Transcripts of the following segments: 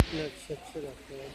इतने अच्छे अच्छे रहते हैं।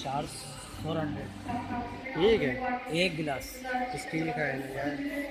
चार 400 ठीक है। एक गिलास। स्टील का है ना यार।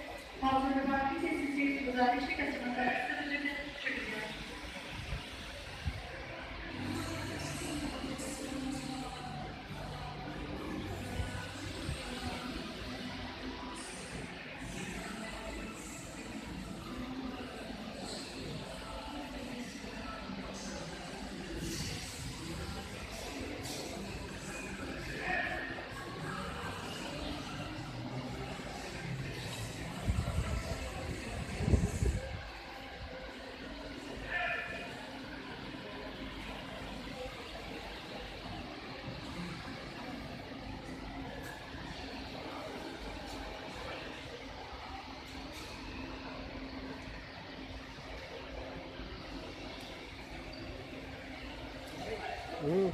हम्म,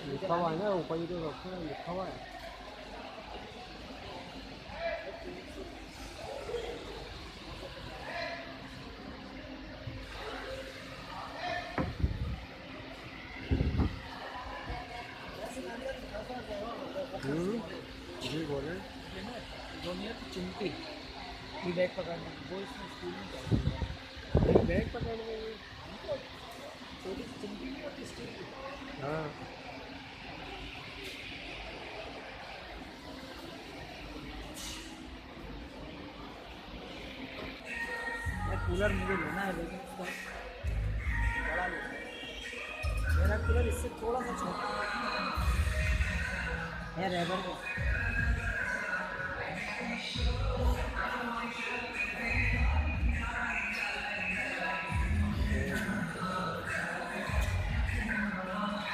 लिखा हुआ है ना ऊपर, ये तो रखा है, लिखा हुआ है। हम्म, जी बोले। जो नहीं है तो चिमटी टी बैग पकड़ने की, वो इसमें स्कूल में चाहिए। बैग पकड़ने में। छोटी सी चिमटी नहीं होती स्टील की। हाँ। यार कूलर मुझे लेना है लेकिन उसका बड़ा लेना है। मेरा कूलर इससे थोड़ा सा छोटा है, रैबर का।